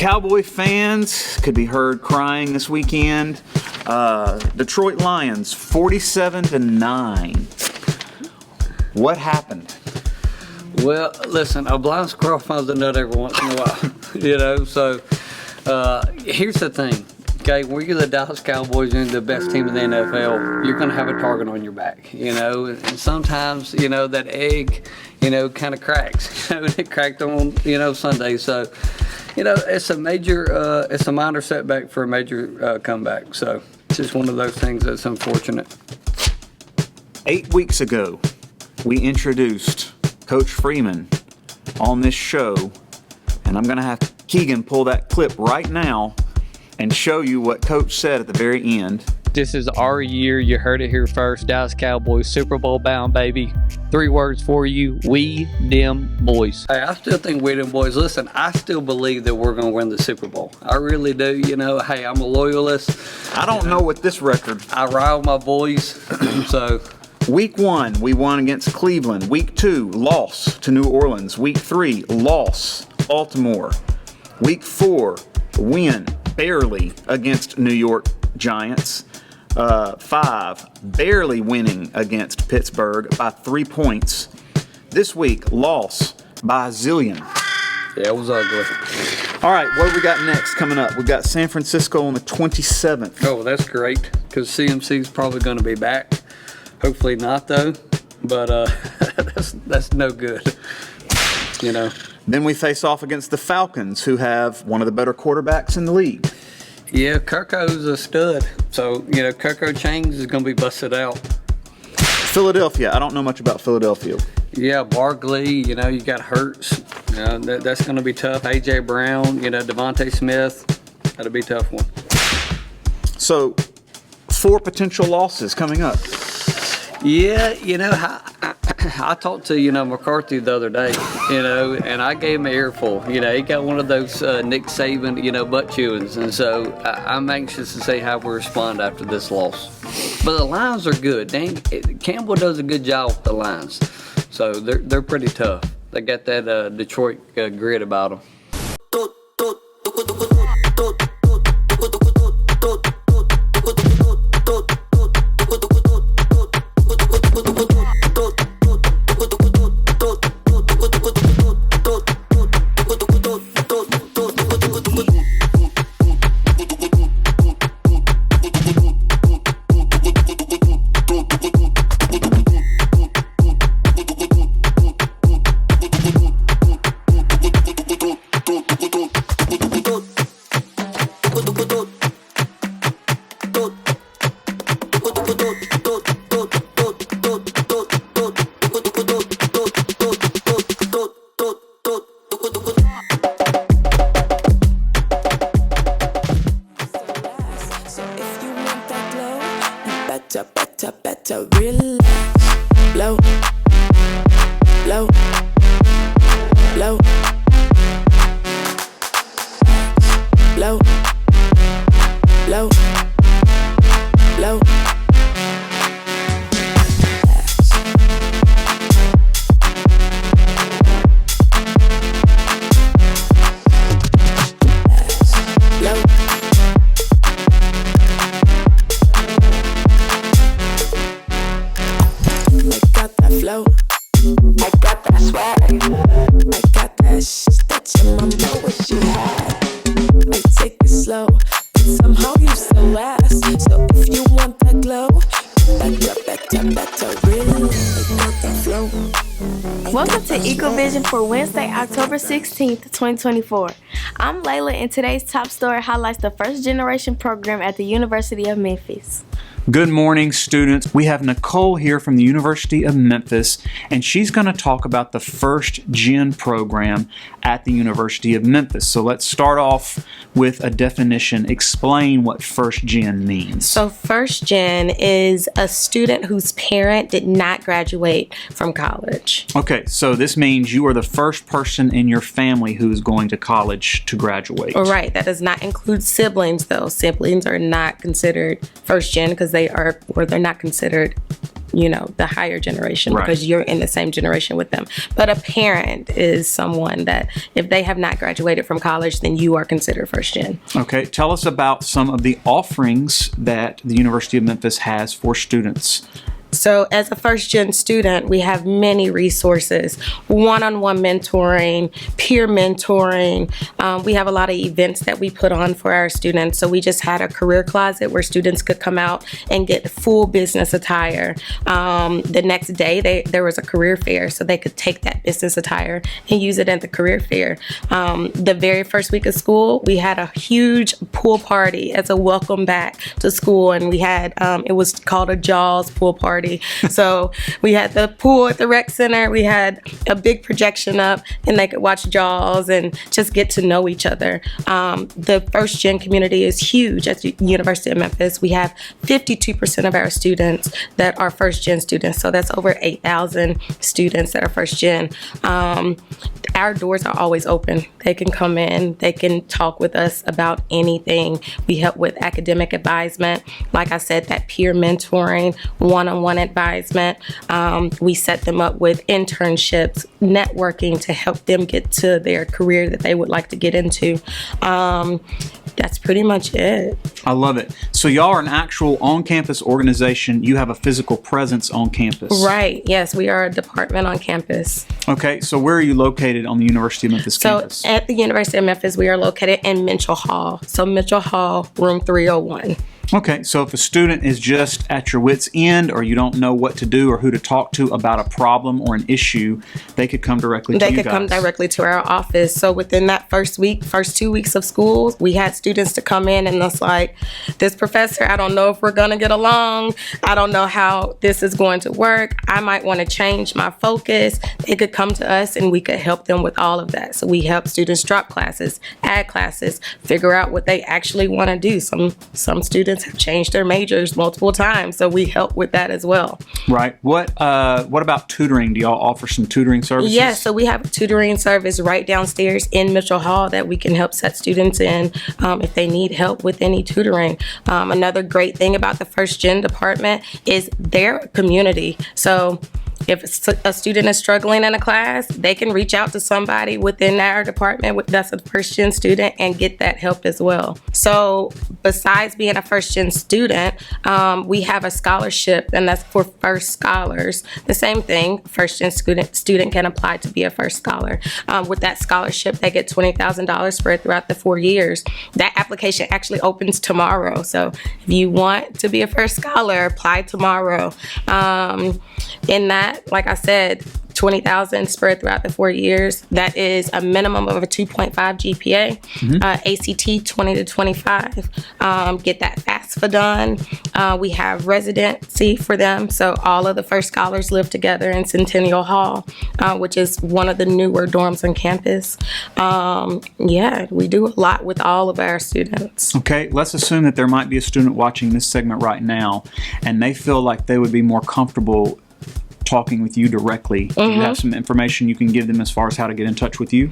Cowboy fans could be heard crying this weekend. Detroit Lions 47-9. What happened? Well, listen, a blind squirrel finds a nut every once in a while, so here's the thing, okay, when you're the Dallas Cowboys and the best team in the NFL, you're going to have a target on your back, and sometimes, that egg, kind of cracks, it cracked on, Sunday, so, it's a minor setback for a major comeback, so it's just one of those things that's unfortunate. 8 weeks ago, we introduced Coach Freeman on this show, and I'm going to have Keegan pull that clip right now and show you what Coach said at the very end. This is our year. You heard it here first. Dallas Cowboys, Super Bowl bound, baby. 3 words for you: we them boys. Hey, I still think we them boys. Listen, I still believe that we're going to win the Super Bowl. I really do. Hey, I'm a loyalist. I don't know what this record. I ride with my boys, so... Week 1, we won against Cleveland. Week 2, loss to New Orleans. Week 3, loss, Baltimore. Week 4, win, barely, against New York Giants. 5, barely winning against Pittsburgh by 3 points. This week, loss by a zillion. Yeah, it was ugly. All right, what do we got next coming up? We've got San Francisco on the 27th. Oh, that's great, because CMC's probably going to be back. Hopefully not, though, but that's no good, Then we face off against the Falcons, who have one of the better quarterbacks in the league. Yeah, Kirko's a stud, so, Kirko Chains is going to be busted out. Philadelphia, I don't know much about Philadelphia. Yeah, Barkley, you got Hurts, that's going to be tough. A.J. Brown, Devontae Smith, that'll be a tough one. So, 4 potential losses coming up. Yeah, I talked to, McCarthy the other day, and I gave him an earful. He got one of those Nick Saban, butt chewings. And so I'm anxious to see how we respond after this loss. But the Lions are good. Campbell does a good job with the Lions. So they're pretty tough. They got that Detroit grit about them. better relax. Blow, blow, blow, blow, blow, blow. Flow. I got that swag. I got that shit that your mama wish you had. I take it slow, but somehow you still last. So if you want that glow, better really got that flow. Welcome to EcoVision for Wednesday, October 16th, 2024. I'm Layla, and today's top story highlights the first generation program at the University of Memphis. Good morning, students. We have Nicole here from the University of Memphis, and she's going to talk about the First Gen program at the University of Memphis. So let's start off with a definition. Explain what First Gen means. So First Gen is a student whose parent did not graduate from college. Okay, so this means you are the first person in your family who is going to college to graduate. Right. That does not include siblings, though. Siblings are not considered First Gen because they're not considered the higher generation, Right. because you're in the same generation with them. But a parent is someone that if they have not graduated from college, then you are considered first gen. Okay, tell us about some of the offerings that the University of Memphis has for students. So as a first gen student, we have many resources, one-on-one mentoring, peer mentoring. We have a lot of events that we put on for our students. So we just had a career closet where students could come out and get full business attire. The next day, there was a career fair, so they could take that business attire and use it at the career fair. The very first week of school, we had a huge pool party as a welcome back to school, and we had, it was called a Jaws pool party. So we had the pool at the rec center, we had a big projection up, and they could watch Jaws and just get to know each other. The first gen community is huge at the University of Memphis. We have 52% of our students that are first gen students, so that's over 8,000 students that are first gen. Our doors are always open. They can come in, they can talk with us about anything. We help with academic advisement, like I said, that peer mentoring, one-on-one advisement. We set them up with internships, networking to help them get to their career that they would like to get into. That's pretty much it. I love it. So y'all are an actual on-campus organization. You have a physical presence on campus. Right. Yes, we are a department on campus. Okay, so where are you located on the University of Memphis campus? So at the University of Memphis, we are located in Mitchell Hall. So Mitchell Hall, room 301. Okay, so if a student is just at your wit's end, or you don't know what to do or who to talk to about a problem or an issue, they could come directly to you guys. They could come directly to our office. So within that first 2 weeks of school, we had students to come in and it's like, this professor, I don't know if we're going to get along. I don't know how this is going to work. I might want to change my focus. They could come to us and we could help them with all of that. So we help students drop classes, add classes, figure out what they actually want to do. Some students have changed their majors multiple times, so we help with that as well. Right. What about tutoring? Do y'all offer some tutoring services? Yes, so we have a tutoring service right downstairs in Mitchell Hall that we can help set students in if they need help with any tutoring. Another great thing about the First Gen department is their community. So if a student is struggling in a class, they can reach out to somebody within our department that's a first gen student and get that help as well. So besides being a first gen student, we have a scholarship, and that's for first scholars. The same thing, first gen student can apply to be a first scholar. With that scholarship, they get $20,000 spread throughout the 4 years. That application actually opens tomorrow. So if you want to be a first scholar, apply tomorrow. In that, like I said, $20,000 spread throughout the 4 years. That is a minimum of a 2.5 GPA, ACT 20 to 25. Get that FAFSA done. We have residency for them. So all of the first scholars live together in Centennial Hall, which is one of the newer dorms on campus. Yeah, we do a lot with all of our students. Okay, let's assume that there might be a student watching this segment right now, and they feel like they would be more comfortable talking with you directly. Do you have some information you can give them as far as how to get in touch with you?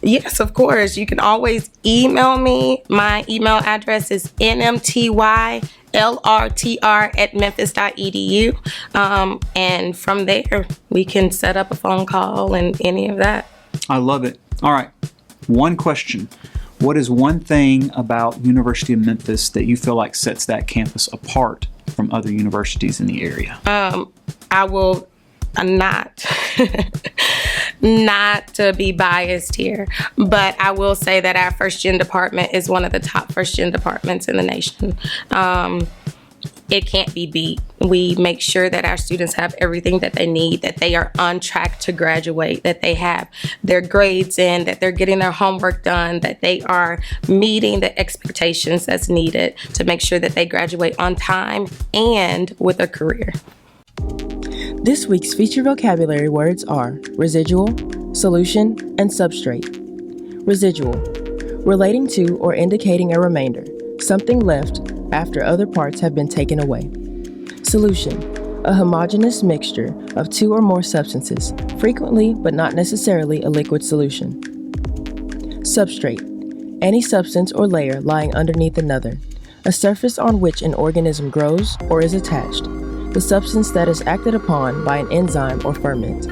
Yes, of course. You can always email me. My email address is nmtylrtr@memphis.edu. And from there, we can set up a phone call and any of that. I love it. All right, one question. What is one thing about University of Memphis that you feel like sets that campus apart from other universities in the area? I will not to be biased here, but I will say that our first gen department is one of the top first gen departments in the nation. It can't be beat. We make sure that our students have everything that they need, that they are on track to graduate, that they have their grades in, that they're getting their homework done, that they are meeting the expectations that's needed to make sure that they graduate on time and with a career. This week's feature vocabulary words are residual, solution, and substrate. Residual, relating to or indicating a remainder, something left after other parts have been taken away. Solution, a homogeneous mixture of two or more substances, frequently but not necessarily a liquid solution. Substrate, any substance or layer lying underneath another, a surface on which an organism grows or is attached. the substance that is acted upon by an enzyme or ferment.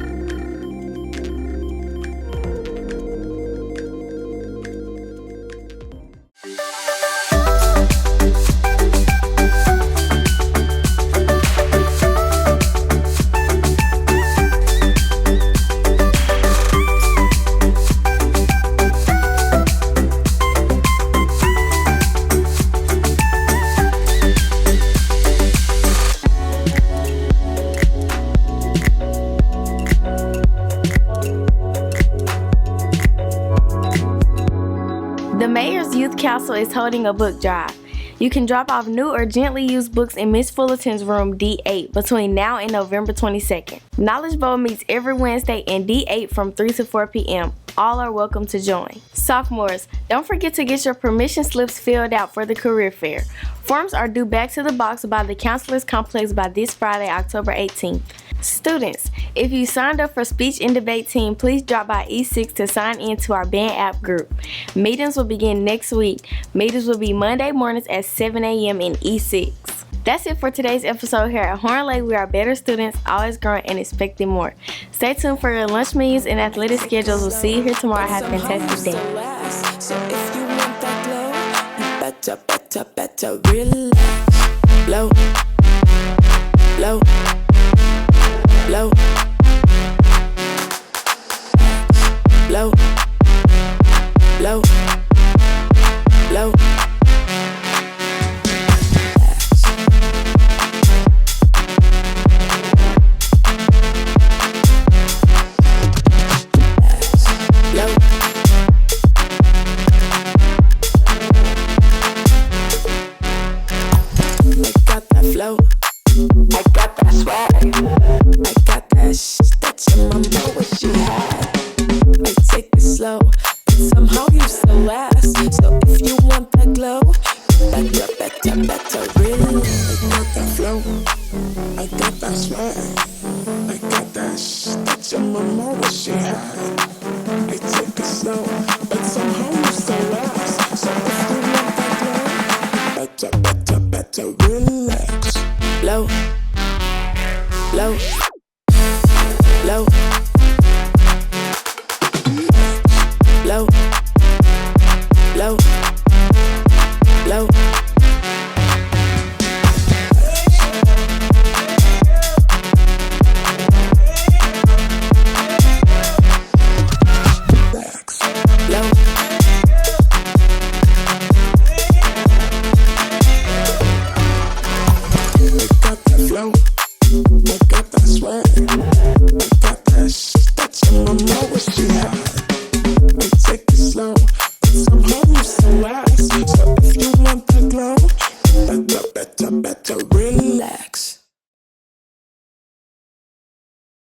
The Mayor's Youth Council is holding a book drive. You can drop off new or gently used books in Miss Fullerton's room D8 between now and November 22nd. Knowledge Bowl meets every Wednesday in D8 from 3 to 4 p.m. All are welcome to join. Sophomores, don't forget to get your permission slips filled out for the career fair. Forms are due back to the box by the Counselors Complex by this Friday, October 18th. Students, if you signed up for speech and debate team, please drop by E6 to sign in to our band app group. Meetings will begin next week. Meetings will be Monday mornings at 7 a.m. in E6. That's it for today's episode here at Horn Lake. We are better students, always growing and expecting more. Stay tuned for your lunch menus and athletic schedules. We'll see you here tomorrow. Have a fantastic day. So if you want that glow, you better relax. Blow, blow, blow, blow, blow, blow. I got that swag. I got that shit that your mama wish she had. I take it slow, but somehow you still last. So if you want that glow, you better really. I got that flow. I got that swag. I got that shit that your mama wish she had. I take it slow, but somehow you still last. So if you want that glow, better relax. Blow, blow, blow, blow, blow, blow. I got that swag. I got that shit that your mama wish she had. I take it slow, but somehow you still last. So if you want that glow, better relax.